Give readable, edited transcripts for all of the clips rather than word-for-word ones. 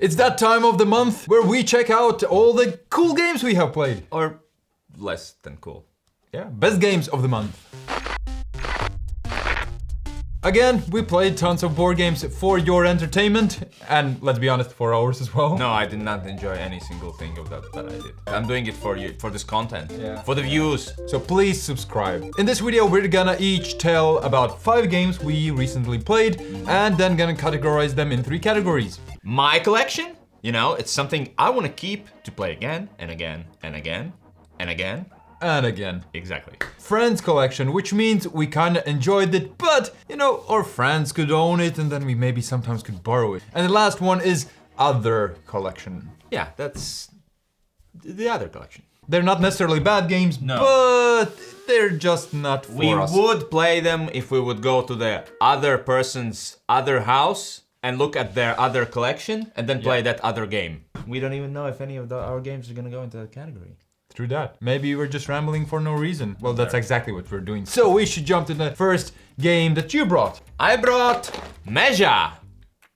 It's that time of the month where we check out all the cool games we have played. Or less than cool. Yeah, best games of the month. Again, we played tons of board games for your entertainment, and let's be honest, for ours as well. No, I did not enjoy any single thing of that I did. I'm doing it for you, for this content, Yeah. for the views. So please subscribe. In this video, we're gonna each tell about 5 games we recently played, and then gonna categorize them in 3 categories. My collection, you know, it's something I want to keep to play again and again and again and again. And again. Exactly. Friends collection, which means we kinda enjoyed it, but, you know, our friends could own it and then we maybe sometimes could borrow it. And the last one is other collection. Yeah, that's the other collection. They're not necessarily bad games, No. but they're just not for We us. would play them if we would go to the other person's other house and look at their other collection and then play that other game. We don't even know if any of our games are gonna go into that category. True that. Maybe we're just rambling for no reason. Well, that's exactly what we're doing. So we should jump to the first game that you brought. I brought Meža.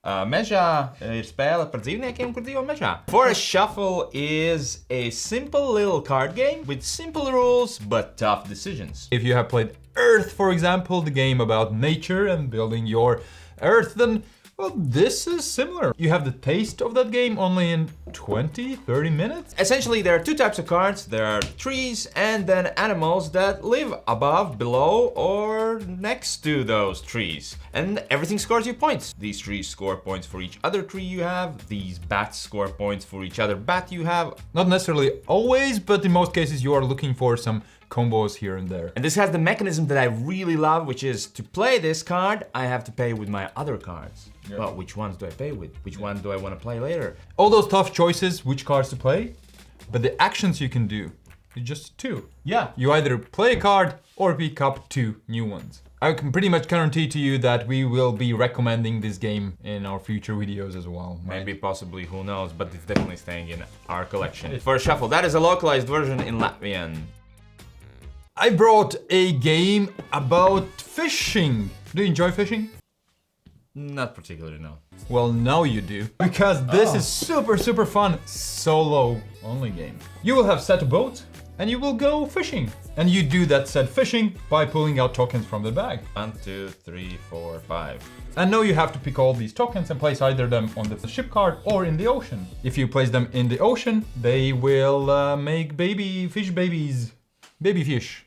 Meža ir spēle par dzīvniekiem, kur dzīvo mežā. For a Shuffle is a simple little card game with simple rules but tough decisions. If you have played Earth, for example, the game about nature and building your Earth, then, well, this is similar. You have the taste of that game only in 20, 30 minutes. Essentially, there are 2 types of cards. There are trees and then animals that live above, below, or next to those trees. And everything scores you points. These trees score points for each other tree you have. These bats score points for each other bat you have. Not necessarily always, but in most cases you are looking for some combos here and there. And this has the mechanism that I really love, which is to play this card, I have to pay with my other cards. Yeah. Well, which ones do I pay with? Which one do I want to play later? All those tough choices, which cards to play, but the actions you can do, it's just 2. Yeah. You either play a card or pick up 2 new ones. I can pretty much guarantee to you that we will be recommending this game in our future videos as well. Maybe, possibly, who knows, but it's definitely staying in our collection. For a Shuffle, that is a localized version in Latvian. I brought a game about fishing. Do you enjoy fishing? Not particularly, no. Well, now you do, because this is super fun solo only game. You will have set a boat and you will go fishing. And you do that said fishing by pulling out tokens from the bag. 1, 2, 3, 4, 5. And now you have to pick all these tokens and place either them on the ship card or in the ocean. If you place them in the ocean, they will make baby fish babies. Baby fish.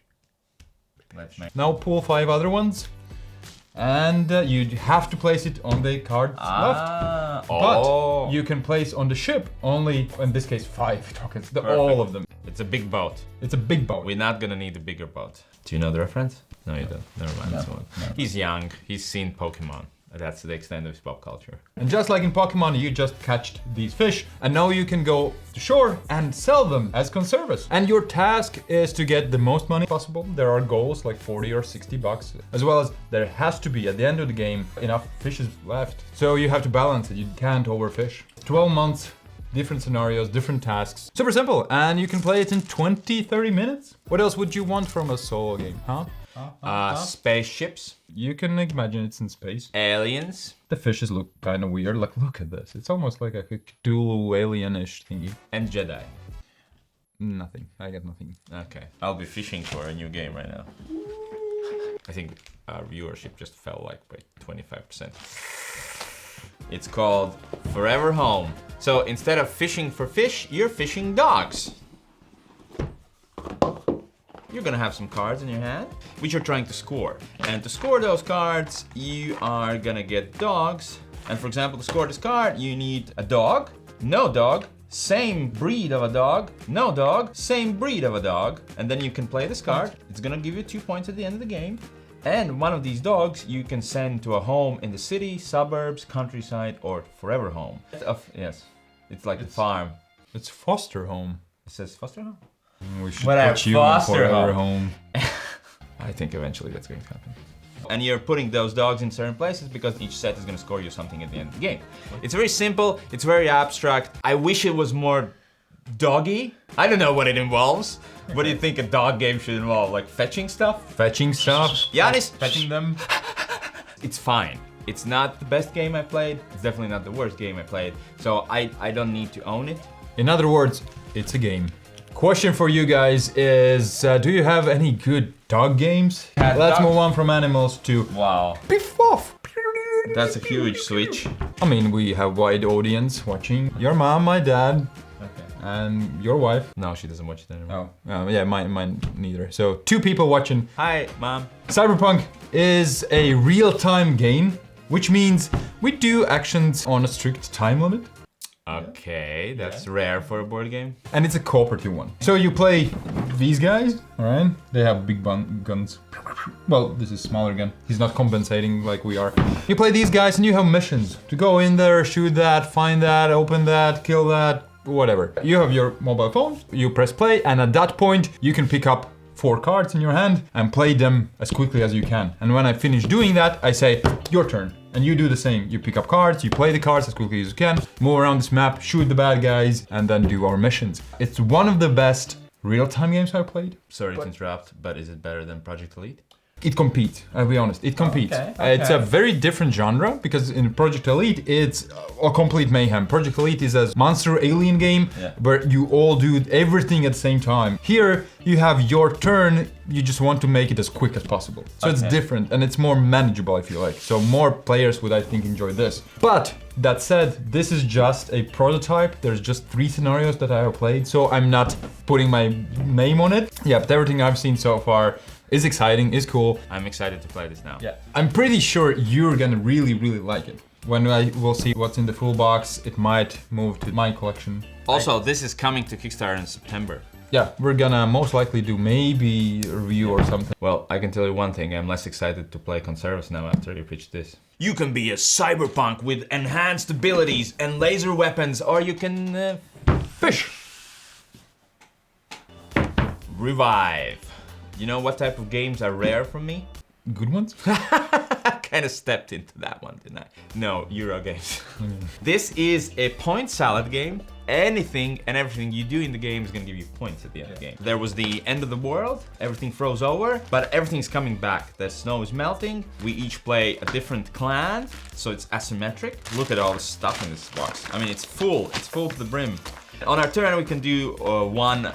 Let's make. Now pull 5 other ones. And you have to place it on the cards left. But you can place on the ship only, in this case, 5 tokens. All of them. It's a big boat. It's a big boat. We're not gonna need a bigger boat. Do you know the reference? No, you don't. Never mind. No. He's young. He's seen Pokemon. That's the extent of his pop culture. And just like in Pokemon, you just catched these fish, and now you can go to shore and sell them as Conservas. And your task is to get the most money possible. There are goals like 40 or 60 bucks, as well as there has to be, at the end of the game, enough fishes left. So you have to balance it, you can't overfish. 12 months, different scenarios, different tasks. Super simple, and you can play it in 20, 30 minutes. What else would you want from a solo game, huh? Spaceships. You can imagine it's in space. Aliens. The fishes look kind of weird. Like, look at this. It's almost like a Cthulhu alien-ish thingy. And Jedi. Nothing. I got nothing. Okay. I'll be fishing for a new game right now. I think our viewership just fell like by 25%. It's called Forever Home. So instead of fishing for fish, you're fishing dogs. You're gonna have some cards in your hand, which you're trying to score. And to score those cards, you are gonna get dogs. And for example, to score this card, you need a dog, no dog, same breed of a dog, no dog, same breed of a dog. And then you can play this card. It's gonna give you 2 points at the end of the game. And one of these dogs you can send to a home in the city, suburbs, countryside, or forever home. Yes, it's like a farm. It's foster home. It says foster home? We should Whatever, put you in foster forever home. I think eventually that's going to happen. And you're putting those dogs in certain places because each set is going to score you something at the end of the game. It's very simple, it's very abstract. I wish it was more doggy. I don't know what it involves. What do you think a dog game should involve? Like fetching stuff? Fetching stuff. Giannis, Fetching them. it's fine. It's not the best game I played. It's definitely not the worst game I played. So I don't need to own it. In other words, it's a game. Question for you guys is, do you have any good dog games? Let's move on from animals to Wow. Piff Off. That's a huge switch. I mean, we have wide audience watching. Your mom, my dad, and your wife. No, she doesn't watch it anymore. Yeah, mine neither. So 2 people watching. Hi, Mom. Cyberpunk is a real-time game, which means we do actions on a strict time limit. Okay, that's rare for a board game. And it's a cooperative one. So you play these guys, alright? They have big guns. Well, this is smaller gun. He's not compensating like we are. You play these guys and you have missions to go in there, shoot that, find that, open that, kill that, whatever. You have your mobile phone, you press play, and at that point you can pick up 4 cards in your hand and play them as quickly as you can. And when I finish doing that, I say, your turn. And you do the same. You pick up cards, you play the cards as quickly as you can, move around this map, shoot the bad guys, and then do our missions. It's one of the best real-time games I've played. Sorry to interrupt, but is it better than Project Elite? It competes, I'll be honest, it competes. Okay. It's a very different genre, because in Project Elite, it's a complete mayhem. Project Elite is a monster alien game where you all do everything at the same time. Here, you have your turn, you just want to make it as quick as possible. So it's different, and it's more manageable, I feel like. So more players would, I think, enjoy this. But, that said, this is just a prototype. There's just 3 scenarios that I have played, so I'm not putting my name on it. Yeah, but everything I've seen so far is exciting, is cool. I'm excited to play this now. Yeah. I'm pretty sure you're gonna really, really like it. When I will see what's in the full box, it might move to my collection. Also, this is coming to Kickstarter in September. Yeah, we're gonna most likely do maybe a review or something. Well, I can tell you one thing, I'm less excited to play Conservas now after you pitched this. You can be a cyberpunk with enhanced abilities and laser weapons, or you can... Fish! Revive. You know what type of games are rare for me? Good ones? I kind of stepped into that one, didn't I? No, Eurogames. This is a point salad game. Anything and everything you do in the game is gonna give you points at the end of the game. There was the end of the world, everything froze over, but everything's coming back. The snow is melting. We each play a different clan, so it's asymmetric. Look at all the stuff in this box. I mean, it's full to the brim. On our turn, we can do 1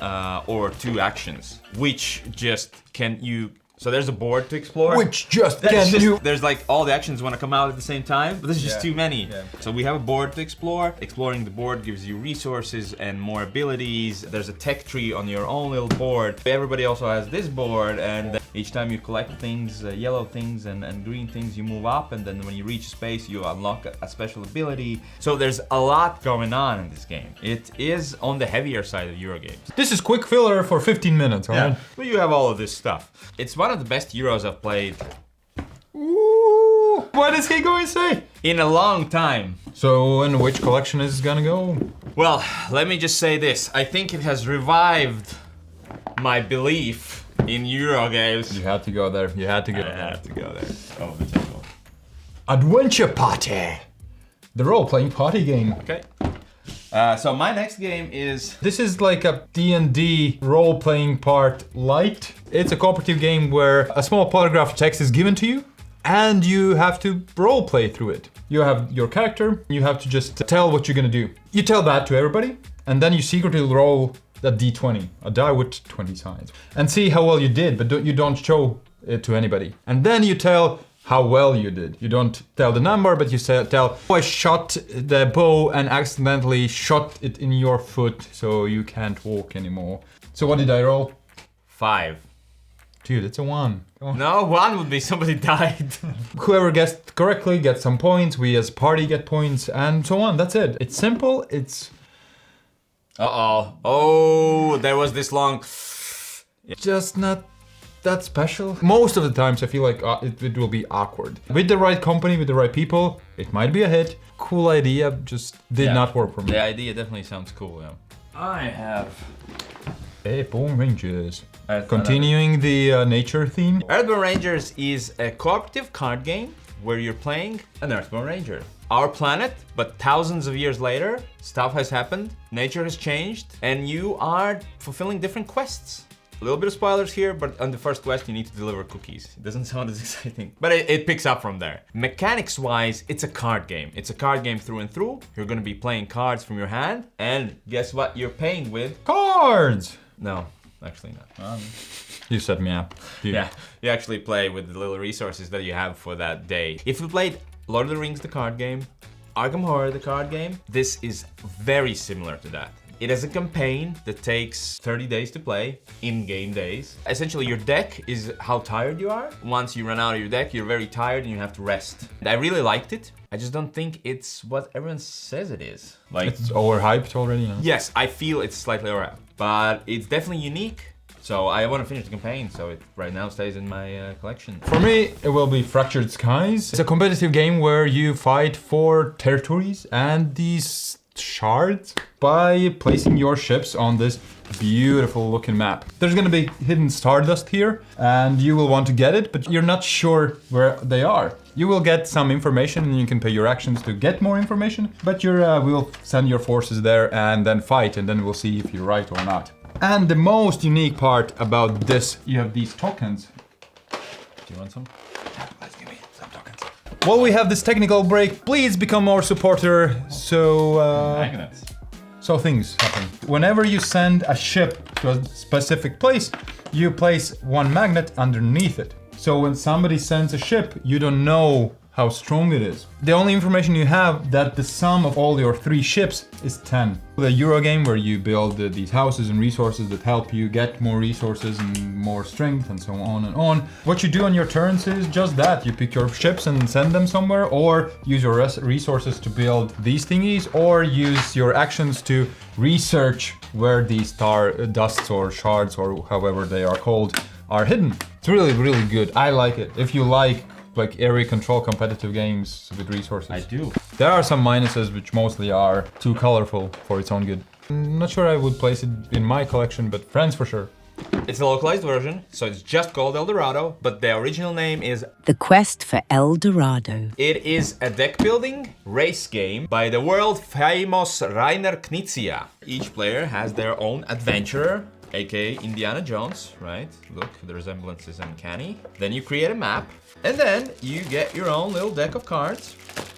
or 2 actions, which just can you... So there's a board to explore. Which just can you... There's like all the actions want to come out at the same time, but there's just too many. Yeah. So we have a board to explore. Exploring the board gives you resources and more abilities. There's a tech tree on your own little board. Everybody also has this board, and each time you collect things, yellow things and green things, you move up, and then when you reach space, you unlock a special ability. So there's a lot going on in this game. It is on the heavier side of Eurogames. This is quick filler for 15 minutes, alright? But you have all of this stuff. It's one of the best Euros I've played. Ooh, what is he going to say? In a long time. So, in which collection is it gonna go? Well, let me just say this. I think it has revived my belief in Eurogames. You had to go there. You had to go there. I had to go there. Oh, the table. Adventure Party. The role-playing party game. Okay. So my next game is... This is like a D&D role-playing part light. It's a cooperative game where a small paragraph text is given to you and you have to role-play through it. You have your character, you have to just tell what you're gonna do. You tell that to everybody and then you secretly roll a d20, a die with 20 sides, and see how well you did, but you don't show it to anybody. And then you tell how well you did. You don't tell the number, but you tell, oh, I shot the bow and accidentally shot it in your foot, so you can't walk anymore. So what did I roll? 5. Dude, it's a 1. No, 1 would be somebody died. Whoever guessed correctly gets some points, we as party get points, and so on. That's it. It's simple, it's... Uh-oh. Oh, there was this long... Just not that special. Most of the times I feel like it will be awkward. With the right company, with the right people, it might be a hit. Cool idea, just did not work for me. The idea definitely sounds cool, yeah. I have... Earthborn Rangers. Continuing the nature theme. Earthborn Rangers is a cooperative card game where you're playing an Earthborn Ranger. Our planet, but thousands of years later, stuff has happened, nature has changed, and you are fulfilling different quests. A little bit of spoilers here, but on the first quest you need to deliver cookies. It doesn't sound as exciting, but it picks up from there. Mechanics-wise, it's a card game. It's a card game through and through. You're gonna be playing cards from your hand, and guess what you're paying with? Cards! No, actually not. You set me up. Yeah, you actually play with the little resources that you have for that day. If you played Lord of the Rings, the card game, Arkham Horror, the card game, this is very similar to that. It has a campaign that takes 30 days to play, in-game days. Essentially, your deck is how tired you are. Once you run out of your deck, you're very tired and you have to rest. I really liked it. I just don't think it's what everyone says it is. Like, it's overhyped already, huh? Yes, I feel it's slightly overhyped, but it's definitely unique. So I want to finish the campaign, so it right now stays in my collection. For me, it will be Fractured Skies. It's a competitive game where you fight for territories and these shards by placing your ships on this beautiful looking map. There's gonna be hidden stardust here, and you will want to get it, but you're not sure where they are. You will get some information and you can pay your actions to get more information, but we'll send your forces there and then fight, and then we'll see if you're right or not. And the most unique part about this, you have these tokens. Do you want some? Yeah, let's give me some tokens. While we have this technical break, please become our supporter Magnets. so things happen. Whenever you send a ship to a specific place, you place one magnet underneath it. So when somebody sends a ship, you don't know how strong it is. The only information you have that the sum of all your 3 ships is 10. The Eurogame where you build these houses and resources that help you get more resources and more strength and so on and on. What you do on your turns is just that. You pick your ships and send them somewhere, or use your resources to build these thingies, or use your actions to research where these star dusts or shards or however they are called are hidden. It's really, really good. I like it. If you like area control competitive games with resources. I do. There are some minuses which mostly are too colorful for its own good. I'm not sure I would place it in my collection, but friends for sure. It's a localized version, so it's just called El Dorado, but the original name is The Quest for El Dorado. It is a deck building race game by the world famous Rainer Knizia. Each player has their own adventurer, aka Indiana Jones, right? Look, the resemblance is uncanny. Then you create a map, and then you get your own little deck of cards.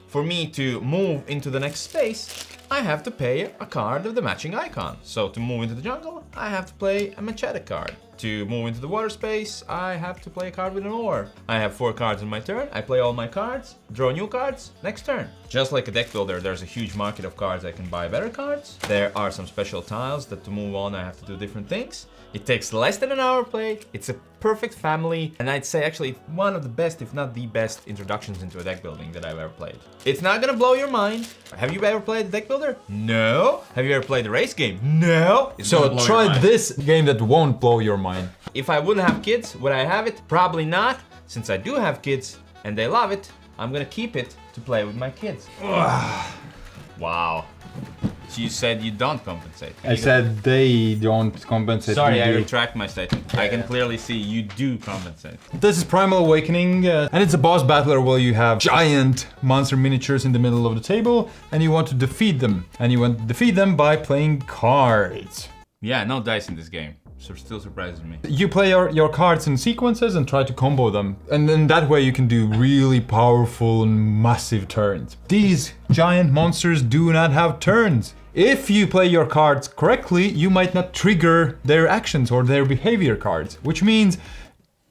For me to move into the next space, I have to pay a card of the matching icon. So to move into the jungle, I have to play a machete card. To move into the water space, I have to play a card with an oar. I have 4 cards in my turn, I play all my cards, draw new cards, next turn. Just like a deck builder, there's a huge market of cards. I can buy better cards. There are some special tiles that to move on I have to do different things. It takes less than an hour to play. It's a perfect family, and I'd say actually one of the best, if not the best, introductions into a deck building that I've ever played. It's not gonna blow your mind. Have you ever played a deck builder? No. Have you ever played a race game? No. So try this game that won't blow your mind. If I wouldn't have kids, would I have it? Probably not. Since I do have kids and they love it, I'm gonna keep it to play with my kids. Wow. So you said you don't compensate. I said they don't compensate. Sorry, I retract my statement. I can clearly see you do compensate. This is Primal Awakening, and it's a boss battler where you have giant monster miniatures in the middle of the table, and you want to defeat them. And you want to defeat them by playing cards. Yeah, no dice in this game. So it still surprises me. You play your cards in sequences and try to combo them. And then that way you can do really powerful and massive turns. These giant monsters do not have turns. If you play your cards correctly, you might not trigger their actions or their behavior cards, which means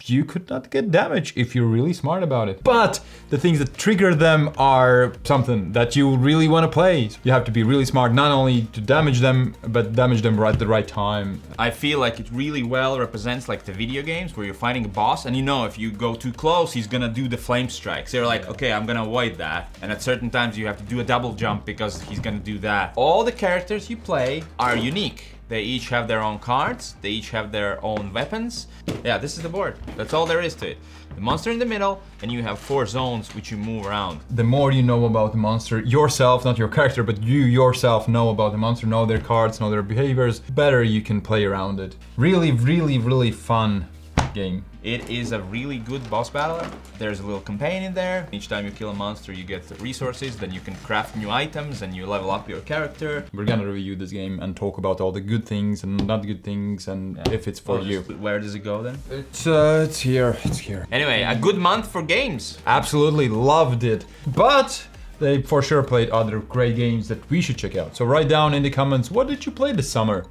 you could not get damage if you're really smart about it. But the things that trigger them are something that you really want to play. You have to be really smart, not only to damage them, but damage them at the right time. I feel like it really well represents like the video games where you're fighting a boss and you know if you go too close, he's gonna do the flame strikes. So you're like, okay, I'm gonna avoid that. And at certain times you have to do a double jump because he's gonna do that. All the characters you play are unique. They each have their own cards, they each have their own weapons. Yeah, this is the board. That's all there is to it. The monster in the middle, and you have 4 zones which you move around. The more you know about the monster yourself, not your character, but you yourself know about the monster, know their cards, know their behaviors, better you can play around it. Really, really, really fun game? It is a really good boss battler. There's a little campaign in there. Each time you kill a monster, you get the resources, then you can craft new items and you level up your character. We're gonna review this game and talk about all the good things and not good things and if it's for you. Where does it go then? It's here. It's here. Anyway, a good month for games. Absolutely loved it. But they for sure played other great games that we should check out. So write down in the comments, what did you play this summer?